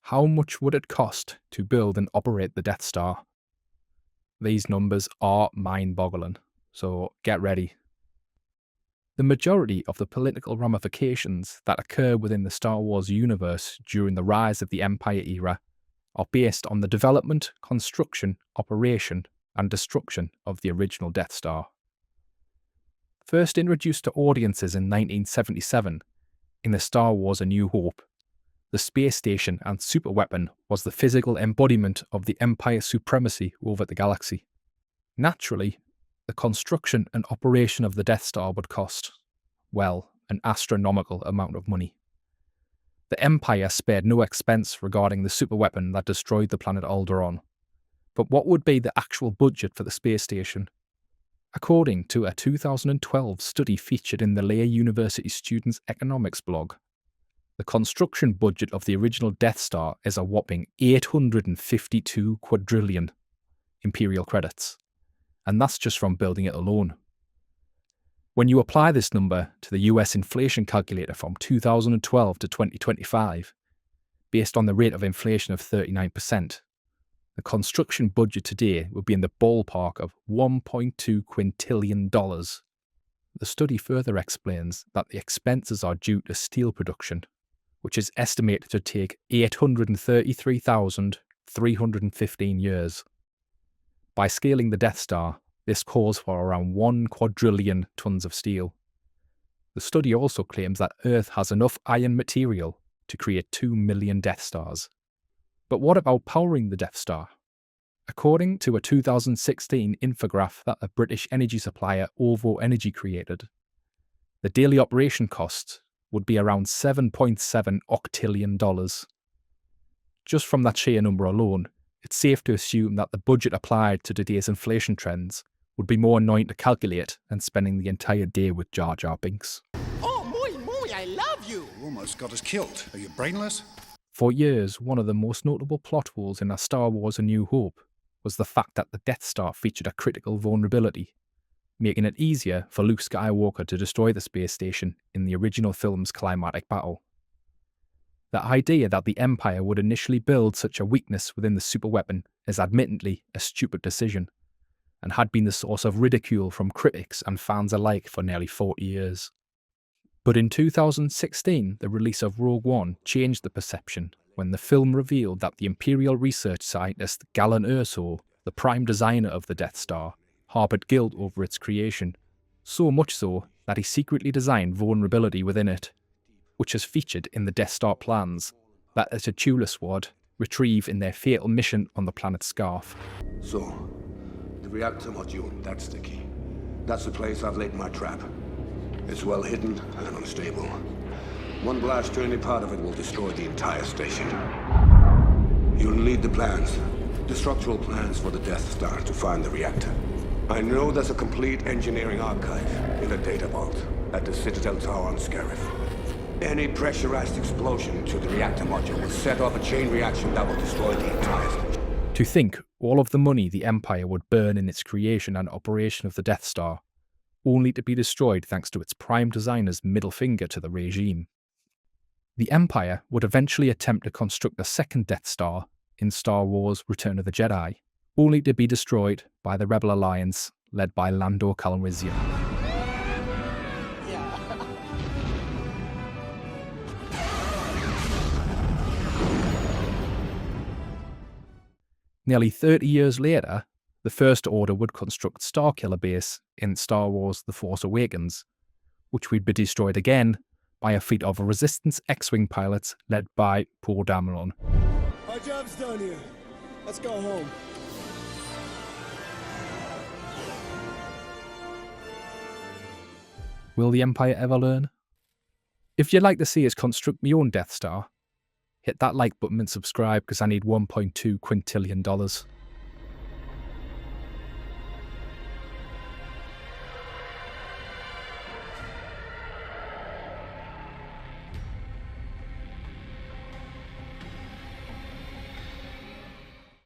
How much would it cost to build and operate the Death Star? These numbers are mind-boggling, so get ready. The majority of the political ramifications that occur within the Star Wars universe during the rise of the Empire era are based on the development, construction, operation, and destruction of the original Death Star. First introduced to audiences in 1977 in the Star Wars A New Hope, the space station and superweapon was the physical embodiment of the Empire's supremacy over the galaxy. Naturally, the construction and operation of the Death Star would cost, well, an astronomical amount of money. The Empire spared no expense regarding the superweapon that destroyed the planet Alderaan. But what would be the actual budget for the space station? According to a 2012 study featured in the Lear University Students' Economics blog, the construction budget of the original Death Star is a whopping 852 quadrillion Imperial credits, and that's just from building it alone. When you apply this number to the US inflation calculator from 2012 to 2025, based on the rate of inflation of 39%, the construction budget today would be in the ballpark of $1.2 quintillion. The study further explains that the expenses are due to steel production, which is estimated to take 833,315 years. By scaling the Death Star, this calls for around 1 quadrillion tons of steel. The study also claims that Earth has enough iron material to create 2 million Death Stars. But what about powering the Death Star? According to a 2016 infograph that the British energy supplier OVO Energy created, the daily operation costs would be around $7.7 octillion. Just from that sheer number alone, it's safe to assume that the budget applied to today's inflation trends would be more annoying to calculate than spending the entire day with Jar Jar Binks. Oh, muy, I love you! You almost got us killed. Are you brainless? For years, one of the most notable plot holes in A Star Wars A New Hope was the fact that the Death Star featured a critical vulnerability, making it easier for Luke Skywalker to destroy the space station in the original film's climactic battle. The idea that the Empire would initially build such a weakness within the superweapon is admittedly a stupid decision, and had been the source of ridicule from critics and fans alike for nearly 40 years. But in 2016, the release of Rogue One changed the perception when the film revealed that the Imperial research scientist Galen Erso, the prime designer of the Death Star, harboured guilt over its creation, so much so that he secretly designed vulnerability within it, which is featured in the Death Star plans that the T'Challa Squad retrieve in their fatal mission on the planet Scarf. So, the reactor module, that's the key. That's the place I've laid my trap. It's well hidden and unstable. One blast to any part of it will destroy the entire station. You'll need the plans, the structural plans for the Death Star to find the reactor. I know there's a complete engineering archive in a data vault at the Citadel Tower on Scarif. Any pressurized explosion to the reactor module will set off a chain reaction that will destroy the entire station. To think all of the money the Empire would burn in its creation and operation of the Death Star, only to be destroyed thanks to its prime designer's middle finger to the regime. The Empire would eventually attempt to construct a second Death Star in Star Wars Return of the Jedi, only to be destroyed by the Rebel Alliance led by Lando Calrissian. Nearly 30 years later, the First Order would construct Starkiller Base in Star Wars The Force Awakens, which would be destroyed again by a fleet of Resistance X-Wing pilots led by Poe Dameron. Our job's done here. Let's go home. Will the Empire ever learn? If you'd like to see us construct my own Death Star, hit that like button and subscribe because I need $1.2 quintillion.